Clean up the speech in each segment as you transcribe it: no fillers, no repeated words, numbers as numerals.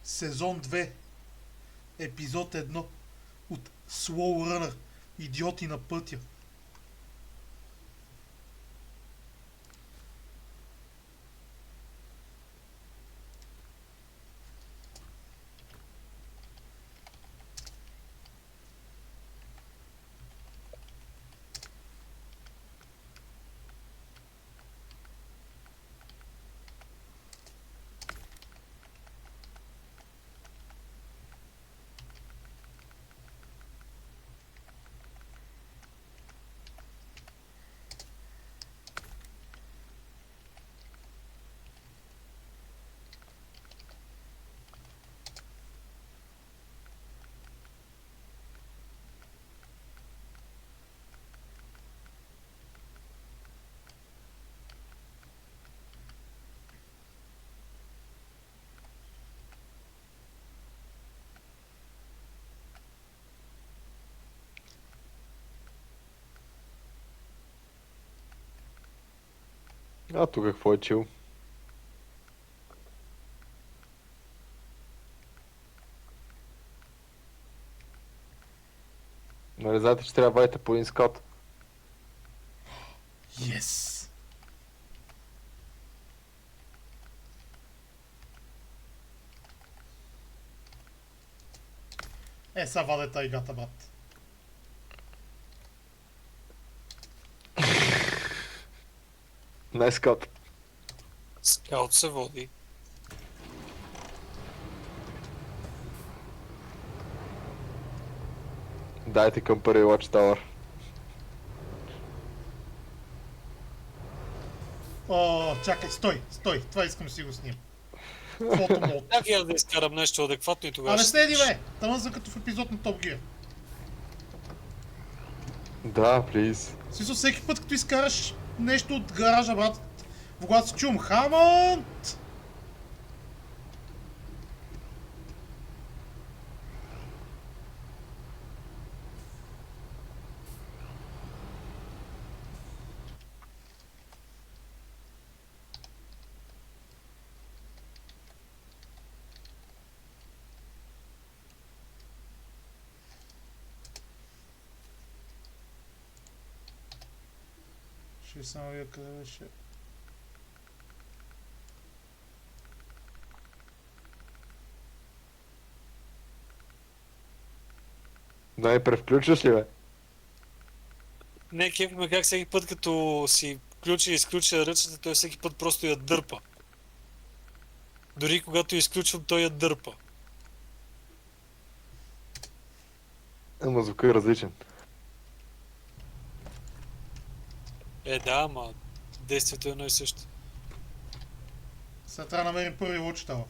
сезон 2, епизод 1 от Slow Runner, идиоти на пътя. А тук какво е чил? Нали знаете, че трябва да вадите по един скаут? Yes! Са ваде тайгата, брат. Не скаут. Скаут се води. Дайте към първи Watchtower. О, чакай, стой, това искам да си го снимам. Фотомод. Как я да изкарам нещо адекватно и тогава Абе ще следи, снимаш. бе! Тъмън за като в епизод на Top Gear. Да, плиз. В смисъл, всеки път, като изкараш нещо от гаража, брат, в гласа си чувам Хамънд! Ще само видя къде беше. Да, превключваш ли, бе? Не, кеф ме как всеки път като си включи и изключи ръчната, той всеки път просто я дърпа. Дори когато я изключвам, той я дърпа. Ама звука е различен. Да, ама действието е едно и също. Сега трябва да намерим първи Watchtower,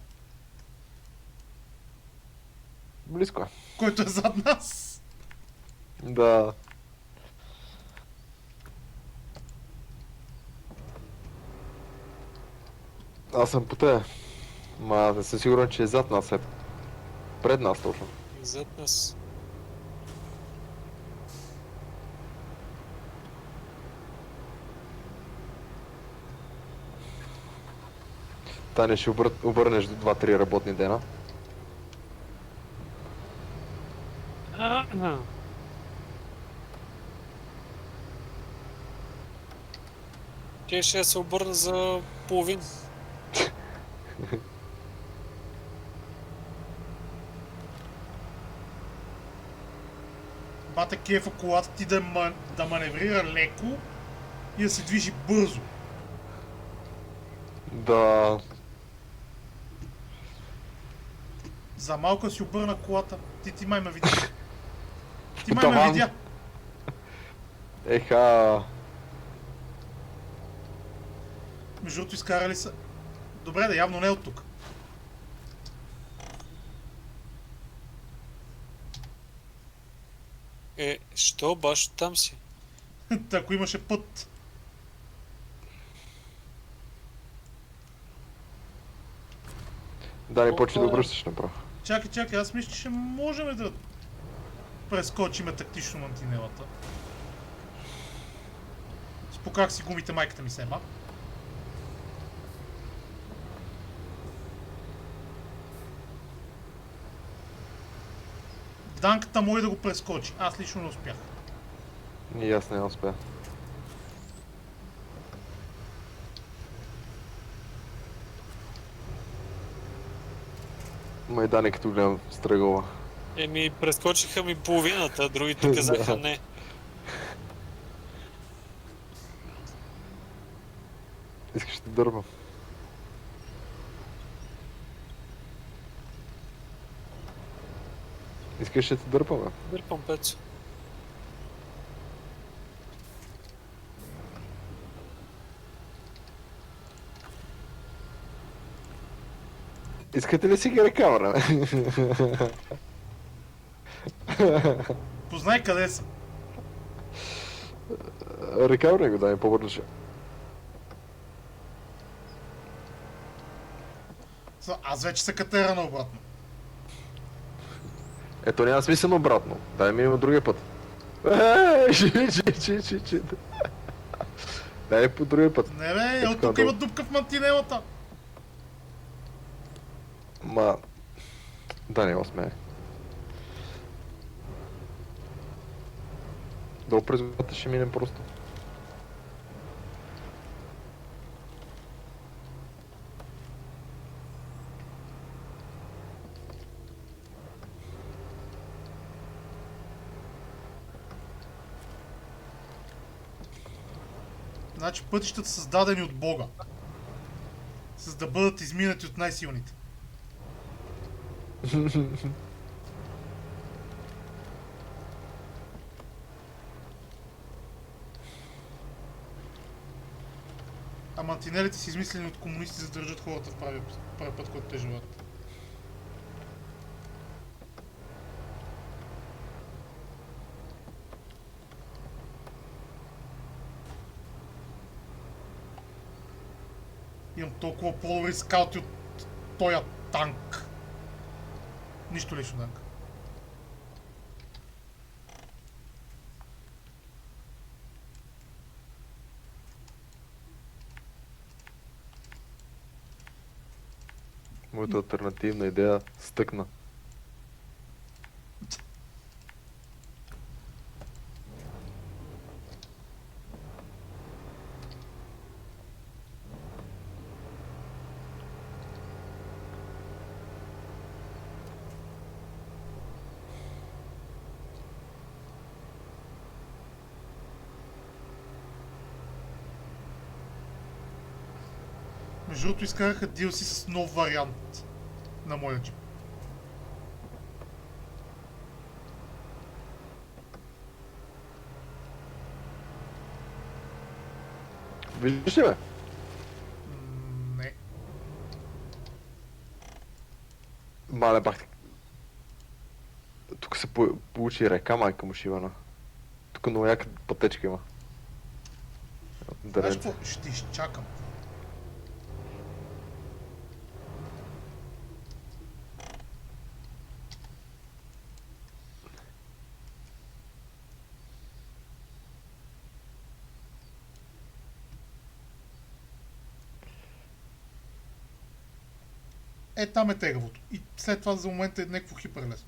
Близко е. който е зад нас. Да. Аз съм по тебе. Ма не съм сигурен, че е зад нас, е пред нас точно. Зад нас. Таня, ще обърнеш до 2-3 работни дена. Те ще се обърна за половин. Бате кефа колата ти да маневрира леко и да се движи бързо. Да. За малко си обърна колата. Ти май ме видя. Ти май ме Таман. видя. Еха. Между другото изкарали са... Добре, да явно не е от тук. Що баш там си? Ако имаше път. Да, не почва да Опа. обръщаш направо. Чакай, аз мисля, че ще можем да прескочиме тактично мантинелата. Споках си гумите, майката ми сема. Данката може да го прескочи. Аз лично не успях. И аз не успя. Майдани като гледам стръгъла. Еми, прескочиха ми половината, другите казаха Да. не. Искаш да те дърпам. Искаш да те дърпам, бе? Дърпам Пецо. Искате ли си ги рекавъра, бе? Познай къде са. Рекавъра го дай по-бързо. Аз вече се катера наобратно. Ето няма смисъл обратно. Дай ми има другия път. Чи. Дай по другия път. Не бе, от така, тук има дупка в мантинелата. Ма... Да, не сме. Долу през водата ще минем просто. Значи пътищата са създадени от Бога. За да бъдат изминати от най-силните. А мантинелите са измислени от комунисти, за да държат хората в правия път, който те желаят. Имам толкова по-добри скаути от тоя танк. Нищо лично, Данка. Моята алтернативна идея стъкна. Между другото изкараха DLC с нов вариант на моя джип. Виждаш ли, бе? Не. Мале бах. Тук се получи река, майка му шивана. Тук много яка пътечка има. Знаеш Дървенце. какво? Ще изчакам. Там е тегавото. И след това за момента е някакво хиперлесно.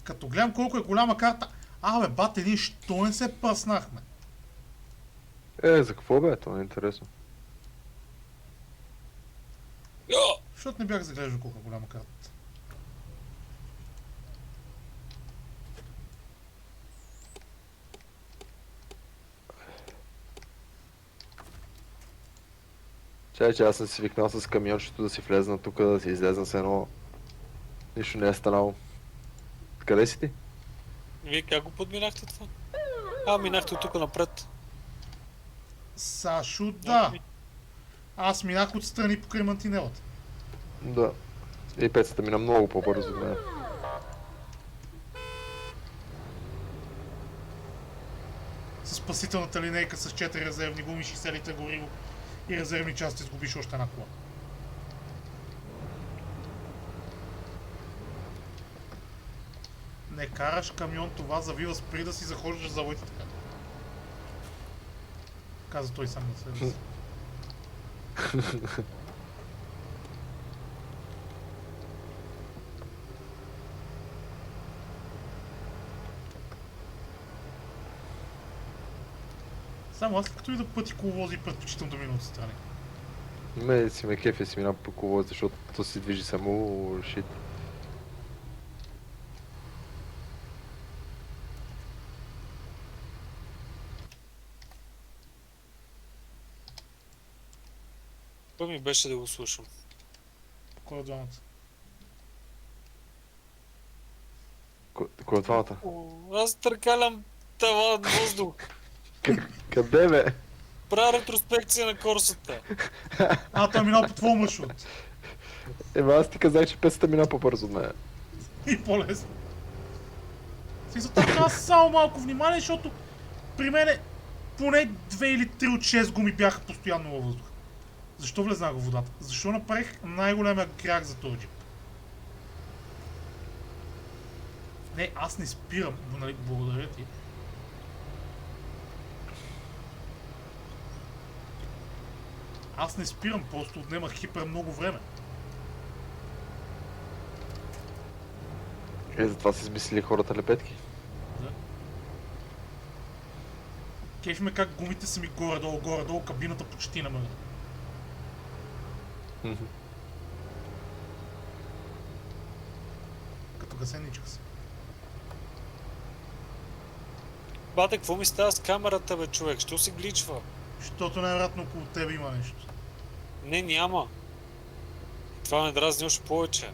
Като гледам колко е голяма карта... Абе, бате, ние що не се пръснахме? За какво, бе? Това е интересно. Йо! Защото не бях заглеждал колко е голяма карта. Чай, че аз съм си свикнал с камиончето да си влезна тук, да си излезна с едно... Нищо не е станало. Къде си ти? Вие как го подминахте това? Минахте от тук напред. Сашо, да. Аз минах отстрани покрай мантинелата. Да. И пецата мина много по-бързо от мен. С спасителната линейка с 4 резервни гуми, 60 литра гориво и резервни части сгубиш още една кола. Не караш камион, това завива, спри да си захождаш за завоите така. Каза той сам на себе си. Само аз като и да пъти коловози, предпочитам да мина отстрани. Ме си ме кефе си мина по коловоз, защото то се движи само шит. Той ми беше да го слушам. Кой от двамата? Кой от двамата? Аз търкалям това въздух. Къде бе? Правя ретроспекция на корсата. Той е минал по твой маршрут. Аз ти казах, че песата мина по-бързо от мен. И по-лесно. Смисъл, така само малко внимание, защото при мене поне 2 или 3 от 6 гуми бяха постоянно във въздуха. Защо влезнах в водата? Защо направих най-големия грях за този джип? Не, аз не спирам, нали, благодаря ти. Аз не спирам, просто отнемах хипер много време. Затова си измислили хората лепетки. Да. Кефи ме как гумите са ми горе-долу, кабината почти намеря. Като гасенничка си. Бате, какво ми става с камерата, бе, човек? Що се гличва? Защото най-вероятно около тебе има нещо. Не, няма. Това ме дразни още повече.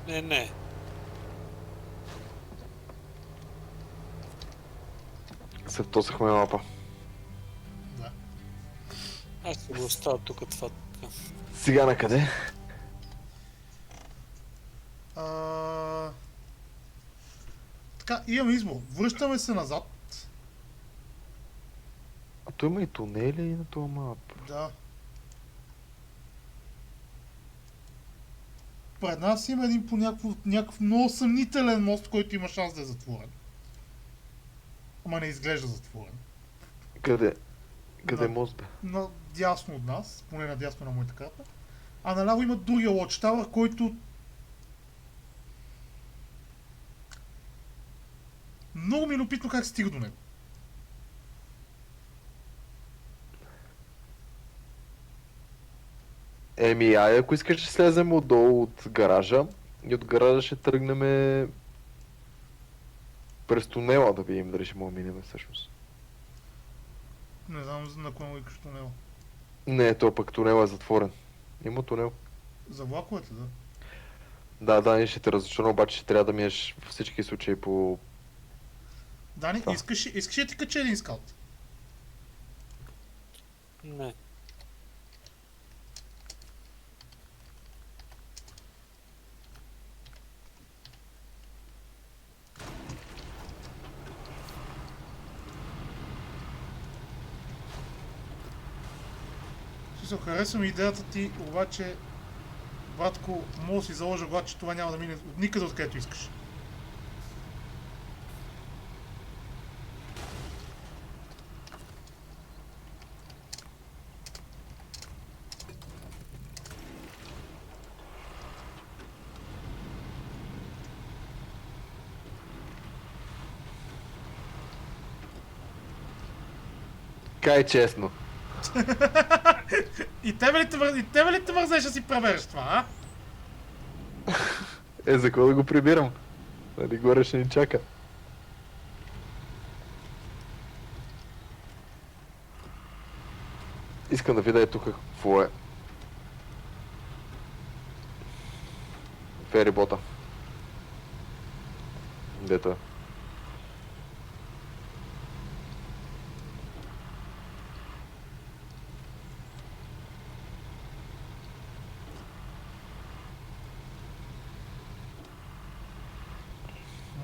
Не. Съвтосахме мапа. Да. Аз ще го оставя тук това. Сега на къде? Така, имаме избор. Връщаме се назад. А то има и тунели на това мап. Да. Пред нас има един по някакъв много съмнителен мост, който има шанс да е затворен. Ама не изглежда затворен. Къде? Къде На- мост бе? Надясно от нас, поне надясно на моята карта. А наляво има другия Watchtower, който... Много ми е любопитно как се стига до него. Ако искаш ще слезем отдолу от гаража и от гаража ще тръгнем през тунела да видим дали ще мога минем всъщност. Не знам на кой му викаш тунела. Не, то пък тунел е затворен. Има тунел. За влаковете, да. Да, ние ще те разрешено, обаче ще трябва да минеш във всички случаи по... Дани, Да. искаш ли да ти кача един скаут? Не. В смисъл, харесва ми идеята ти, обаче, братко, мога да си заложа глад, че това няма да мине от никъде откъдето искаш. Кай честно. И тебе ли те вързеш да си пребереш това, а? За какво да го прибирам? Нали горе ще ни чака. Искам да видя тук какво е. Ферибота. Дето е?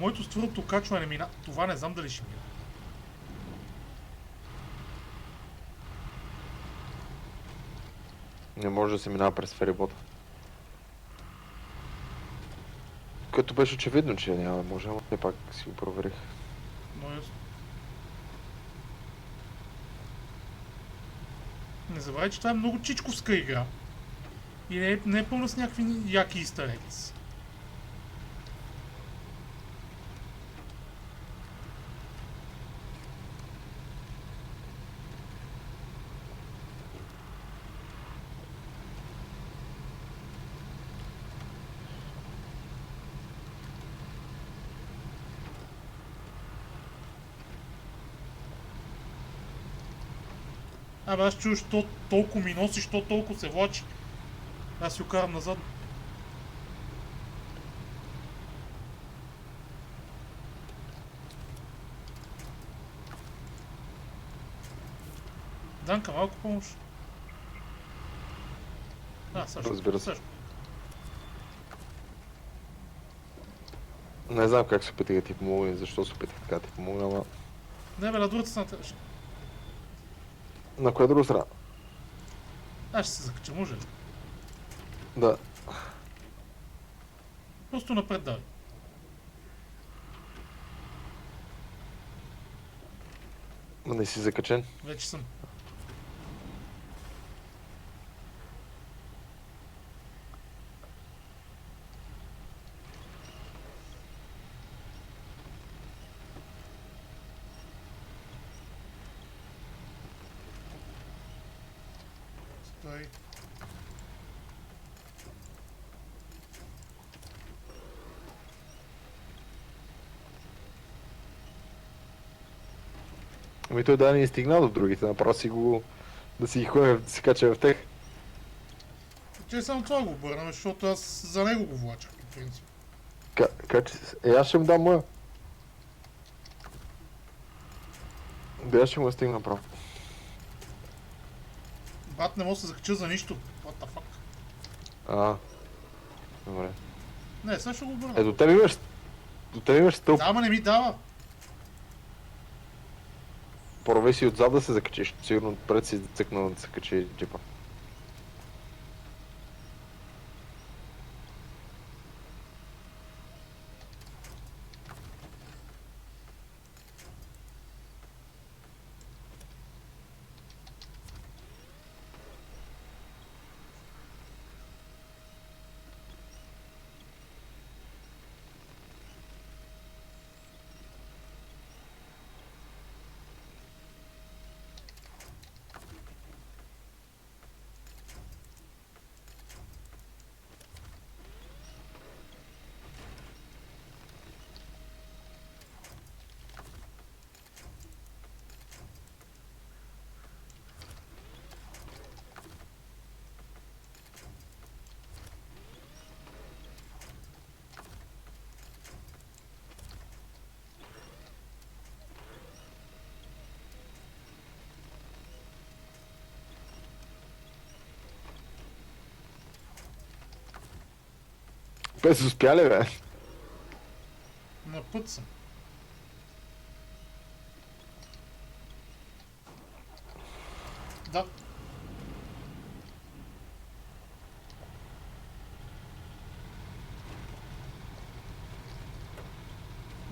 Моето с твърдото качване мина. Това не знам дали ще мина. Не може да се минава през ферибота. Като беше очевидно, че няма да може, ама все пак си го проверих. Но ясно. Не забравяй, че това е много чичковска игра. И не е пълно с някакви яки истерекс. Абе, аз чуя, що толкова ми носи, що толкова се влачи. Аз си окарам назад. Данка, малко помощ. Също. Разбира се. Също. Не знам как се опитах да ти помогна и защо се опитах така да ти помогна, ама... Не бе, на другата страна трябваше. На коя друга страна? Аз ще се закача, може ли? Да. Просто напред давай. Ма не си закачен. Вече съм. Стой. Ами той да не е стигнал до другите, направо си го... Да си ги ходя, да си кача в тех. Че само това го обърнем, защото аз за него го влачах, по принцип. Качи се. Аз ще му дам моя. Да, аз ще му я стигна направо. Бат, не мога да се закача за нищо. What the fuck? Добре. Не, сега ще го обърна. До тебе имаш... До тебе имаш стълб. Да, ама не ми дава. Пробвай си отзад да се закачиш. Сигурно пред си цъкнал да се качи джипа. Без успяли, бе. На път съм. Да.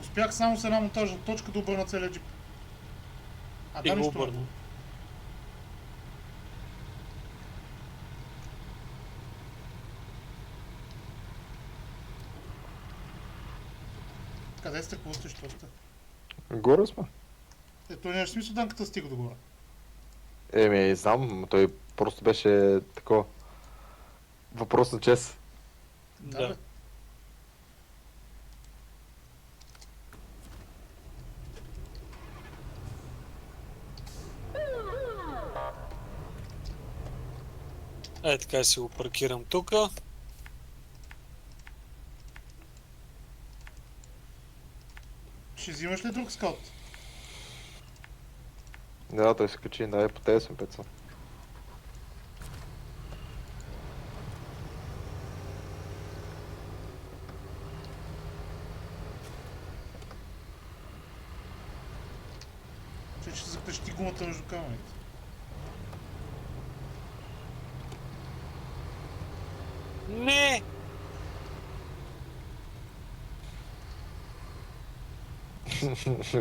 Успях само с една монтажна точка да обърна целия джип. А И да, го нищо. обърна. Къде сте? Какво сте? Що сте? Горе сме. Ето няма смисъл данката стига догоре. Еми, знам, но той просто беше такова. Въпрос на чест. Да, бе. Е, така си го паркирам тука. Ще взимаш ли друг скаут? Да, той се качи, да, по тебе съм пеца. Че ще закрещи гумата между камъните. Не!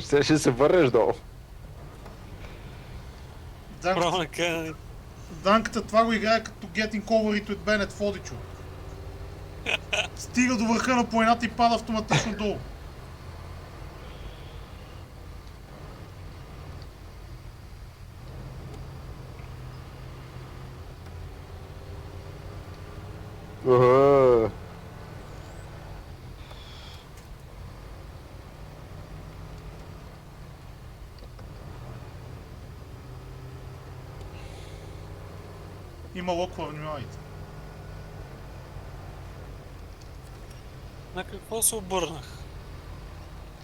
Ще се върнеш долу. Данката, Право на къде. Данката това го играе като Getting Over It with Bennett Фодичо. Стига до върха на планината и пада автоматично долу. Уа. Има локва, внимавайте. На какво се обърнах?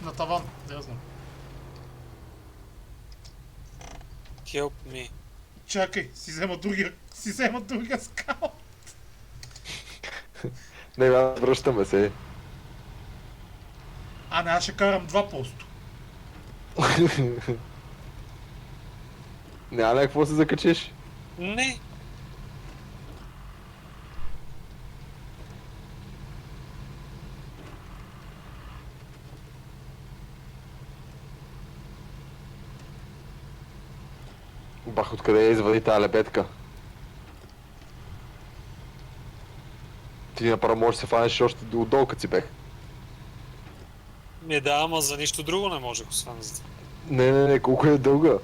На таван, да я знам. Help me. Чакай, си взема другия скал. Не, бе, връщаме се. А не, аз ще карам два просто. Няма ли какво се закачиш? Не! Бах, откъде я извади тази лебедка? Ти направо можеш да се фанеш още отдолу, като си бех. Не да, ама за нищо друго не можех, освен за това. Не, колко е дълга?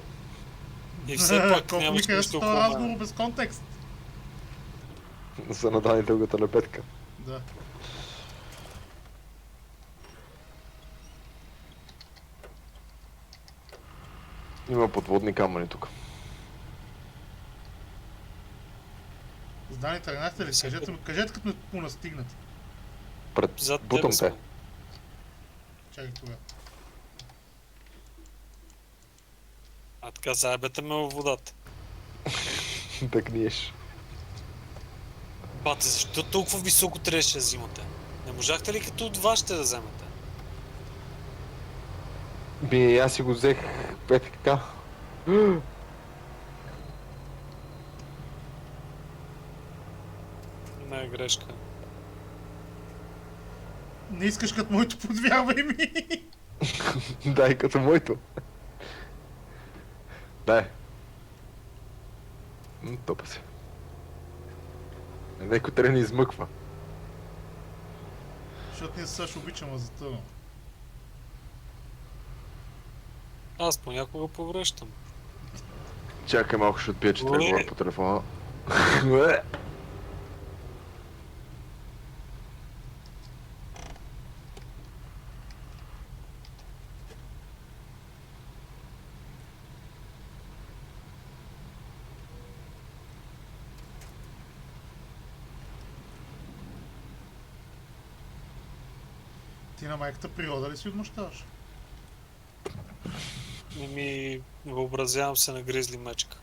И все пак Колко ми нямаш хареса нищо този разговор хубаво. без контекст. За надани дългата лебедка. Да. Има подводни камъни тук. Здани, тръгнахте ли? Кажете като ме понастигнете. Пред Зад бутам тебе те. съм. Чакай тогава. А така, заебете ме във водата. Да гниеш. Бате, защо толкова високо трябваше да взимате? Не можахте ли като от вашите да вземете? Аз си го взех така. Не е грешка. Не искаш като моето, подвярвай ми. Дай като моето. Дай. Топа се. Некой трябва да ни измъква. Защото ние също обичам, а затъвам. Аз понякога повръщам. Чакай малко, ще отпия, че трябва да Уе. говоря по телефона. Уе. Ти на майката природа ли си отмъщаваш? Не ми въобразявам се на гризли мечка.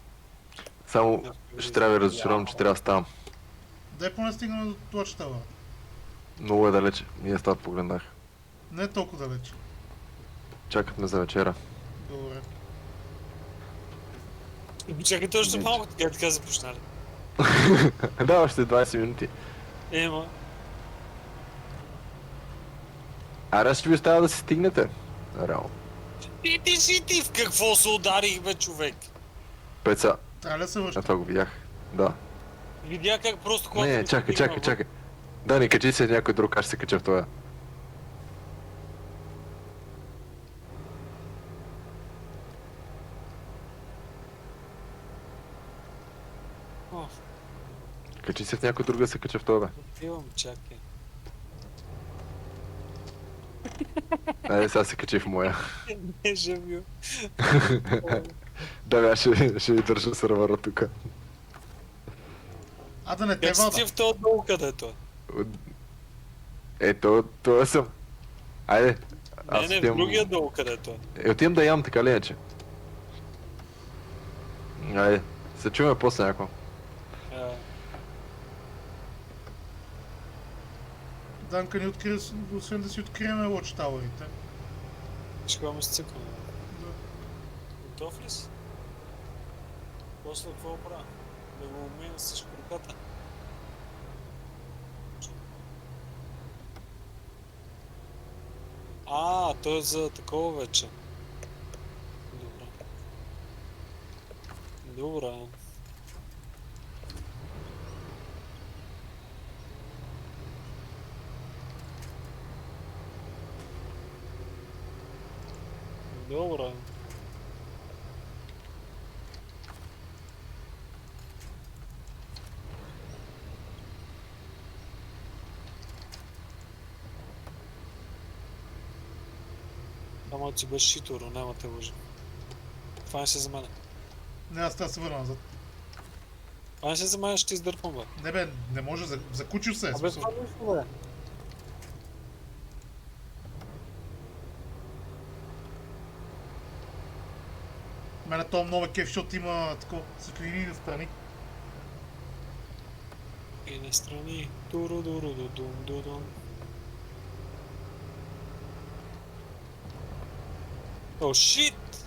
Само ще трябва да ви разочаровам, че трябва да ставам. Дай поне стигнем до това чета, бе. Много е далече. Ние с това погледнах. Не е толкова далеч. Чакат ме за вечера. Добре. Чакайте още Не, малко, така започнали. Да, още 20 минути. Ема, Аре, ще ви оставя да се стигнете. Реално. ти в какво се ударих, бе, човек? Пеца, Трябва ли да се връща? това го видях. Да. Видя как просто когато... Не, ми чакай, стигна чакай, чакай. Да, не качи се някой друг, аз ще се кача в това. О, Качи се в някой друг да се кача в това. отивам, чакай. Айде, сега се качи в моя. Не, Жамил. Да, бе, аз ще ви държа сървъра тук. А да не те Как си вада. ти в този долу, където е? Ето, това съм. Айде. Не, Аз не, в отивам... другия долу, където е. Отивам да ям, така ли иначе? Айде. Се чуваме после някакво. А, Данка ни открие, освен да си открием Watch Tower-ите. ще го ме сцикаме. Да. Готов ли си? После какво правя? Да го умия с шкурката. А, то е за такова вече. Добре. Добре. Добре. Ама ти беше шиторо, няма те лъжа. Това не се за мене. Не, аз трябва да се върна назад. Това не се за мен, ще издърпам, бе. Не бе, не може, закучил се. Абе, Смисъл. това нещо, бе. Мене то много ме кеф, защото има такова светлини настрани. И настрани. Туру-дуру-ду-дум-ду-дум. О, шит!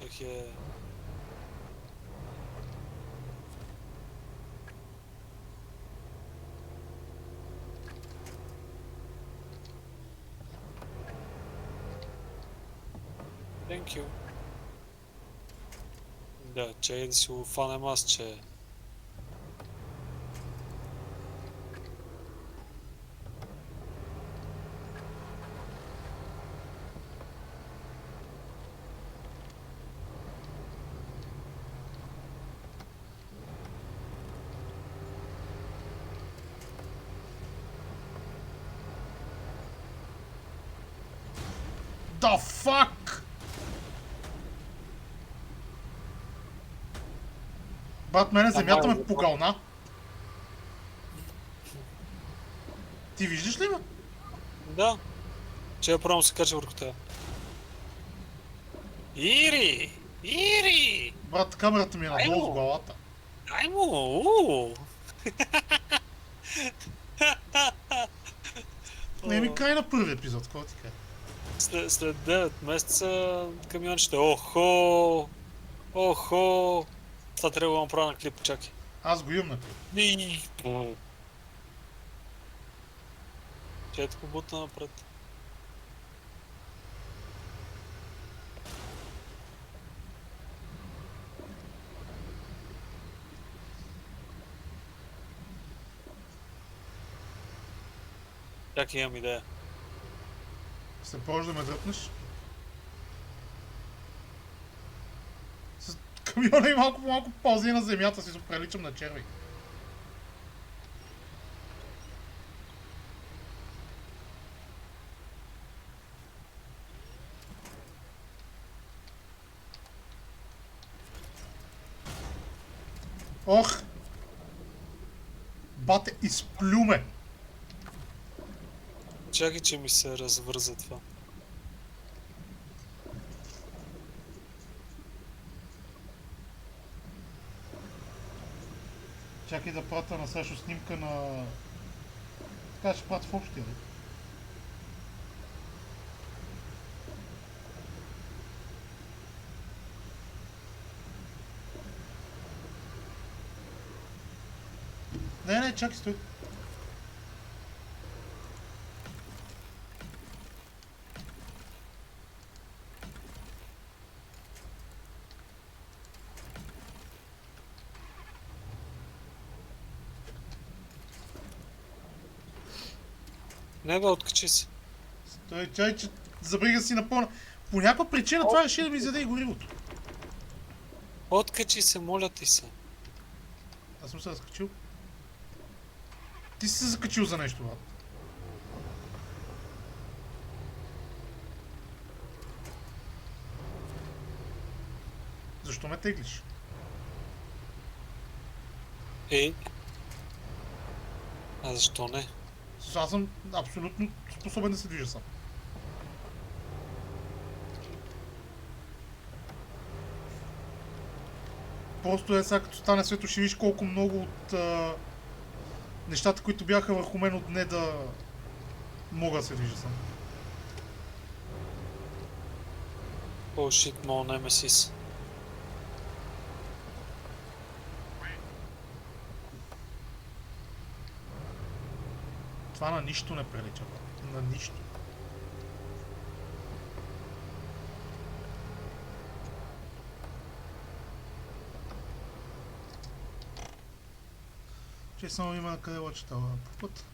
Ехе. Thank you. Да, чай да си го фанем аз, че... The fuck? Брат, мене земята ме погълна. Ти виждаш ли ме? Да. Че я пробвам се кача върху тея. Ири! Ири! Брат, камерата ми е надолу Аймо. в главата. Аймо! уу! Не ми край на първи епизод, какво ти кажа? След 9 месеца камиончета. Охо! Охо! Това трябва да го направя на клип, чакай. Аз го имам на клип. Че ето побутна напред. Чакай, имам идея. Се пробваш да ме дръпнеш? С камиона и малко по малко пълзи на земята си, се приличам на черви. Ох! Бате, изплю ме! Чакай, че ми се развърза това. Чакай да пратя на Сашо снимка на... Така ще пратя в общия, ли? Не, чакай, стой. Не бе, откачи се. Стой, чай, че забрига си напълно. По някаква причина това реши да ми изяде и горивото. Откачи се, моля ти се. Аз съм се разкачил. Ти си се закачил за нещо, брат. Защо ме теглиш? А защо не? Аз съм абсолютно способен да се движа сам. Просто е сега като стане свето, ще видиш колко много от нещата, които бяха върху мен от не да мога да се движа сам. О, шит, моят немесис. Това на нищо не прилича, брат. На нищо. Че само има на къде лъчета по път.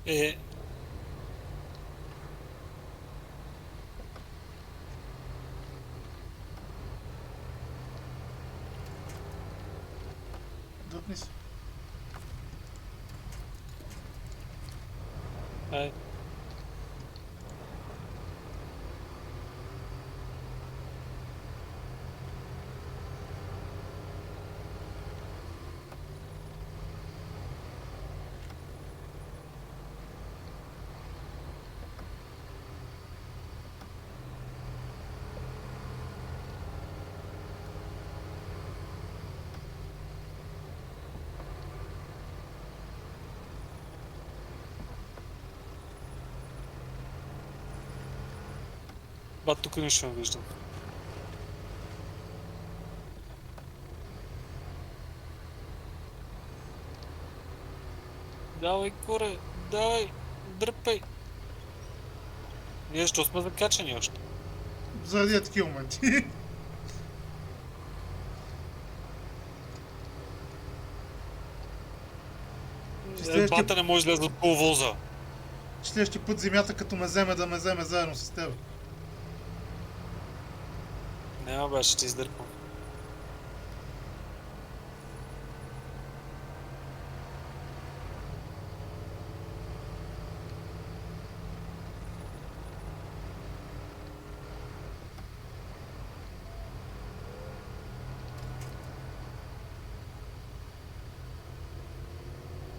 Е, Дръпни се. ай. Бат, тук нищо не виждам. Давай, коре, давай, дърпай. Ние защо сме закачани още? Заради такива моменти. Следващия- Бата не може да излезе от коловоза. Следващия път земята като ме вземе да ме вземе заедно с теб. Няма бе, ще ти издърпам.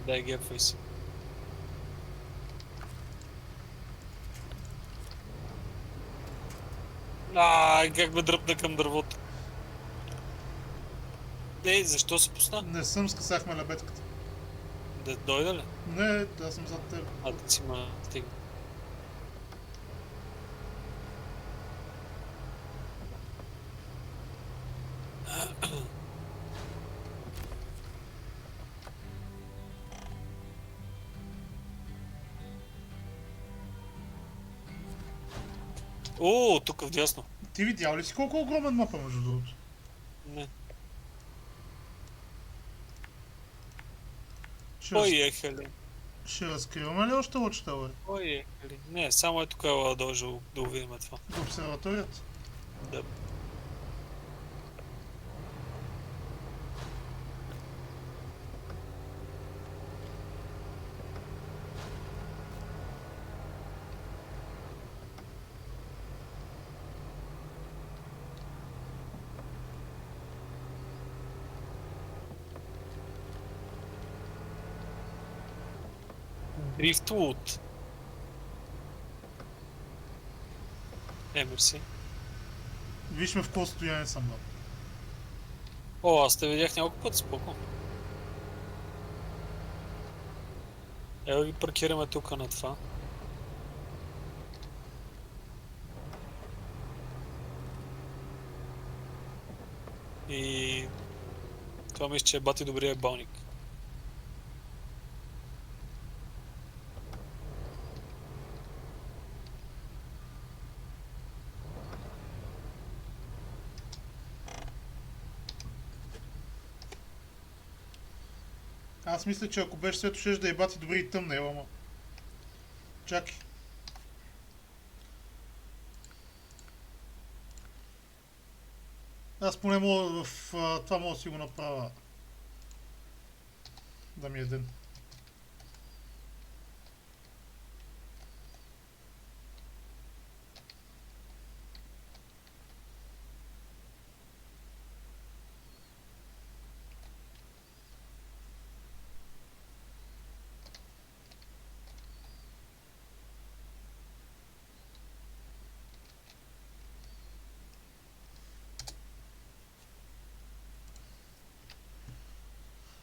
Дай, гепвай се. Как ме дръпна към дървото. Ей, защо се пусна? Не съм, скъсахме лебедката. Да дойда ли? Не, аз съм зад теб. Да си ма стигна. О, тук вдясно. Ти видял ли си колко огромен мапа, между другото? Не. Ще, Ой, ехали. ще разкриваме ли още лъчета, бе? Ой, ехали. Не, само е тук ела дължа да увидим това. В обсерваторията? Да. Дрифтвуд. Мерси. Виж ме в какво състояние съм, бе. О, аз те видях няколко пъти, споко. Ево ги паркираме тук на това. И... това мисля, че е бати добрия балник. Аз мисля, че ако беше свето, ще да е бати добри и тъмна, ела, ма. Чакай. Аз поне мога в това мога да си го направя. Да ми е ден.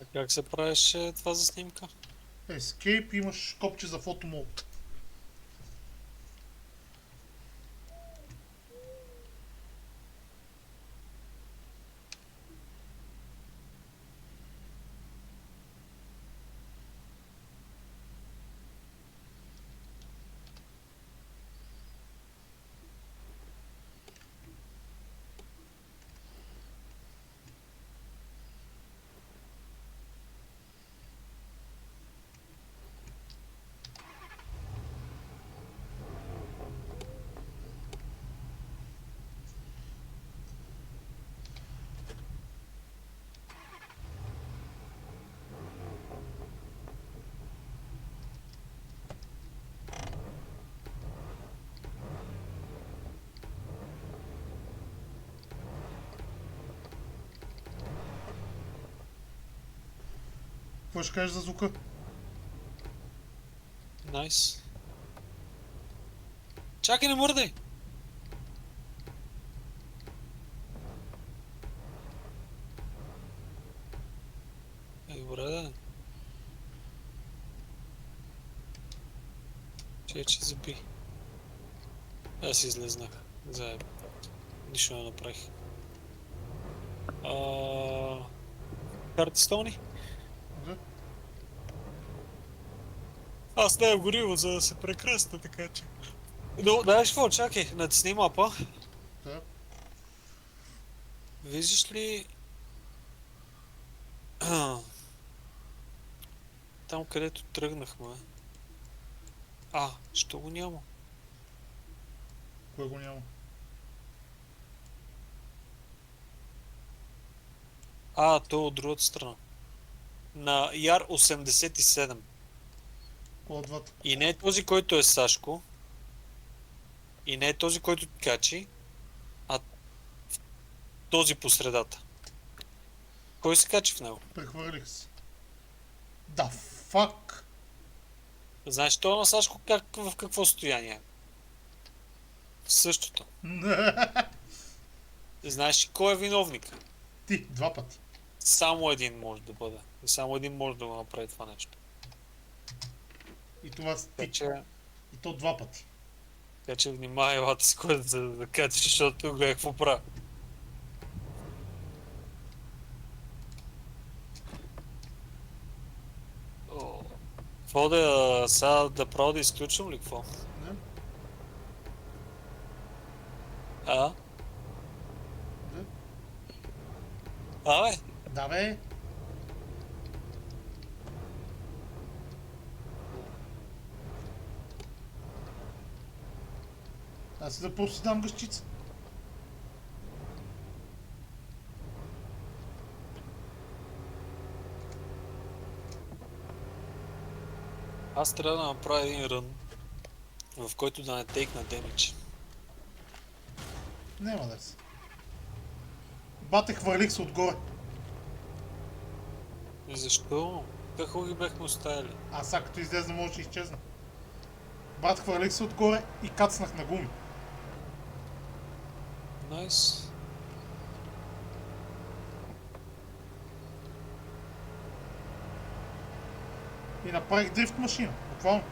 А как се правеше това за снимка? Escape, имаш копче за фотомод. Какво ще кажеш за звука? Найс. Чакай, не мърдай! Добре, да. Че заби. Аз излезнах. Заедно. Нищо не направих. Карти стони? Да. Аз не гориво, за да се прекръста, така че... Но, знаеш какво, чакай, натисни мапа. Да. Виждаш ли... Там, където тръгнахме. Що го няма? Кое го няма? То от другата страна. На Яр 87. Кой от двата? И не е този, който е Сашко. И не е този, който качи. А този по средата. Кой се качи в него? Прехвърлих се. Да, фак! Знаеш, това на Сашко в какво състояние е? В същото. Знаеш ли кой е виновник? Ти, 2 пъти. Само един може да бъде. И само един може да го направи това нещо. И това си Така ти. че, И то 2 пъти. така че внимавай, елата си кой да качиш, защото гледай какво правя. Какво сега да правя да изключвам ли какво? Не? А? Да. Абе, Да, бе. Аз да просто дам гъщица. аз трябва да направя един рън, в който да не тейкна демидж. Няма да се. Бате, хвърлих се отгоре. И защо? Какво ги бяхме оставили? Аз сега като излезна, може да изчезна. Брат, хвърлих се отгоре и кацнах на гуми. Найс. И направих дрифт машина. Буквално.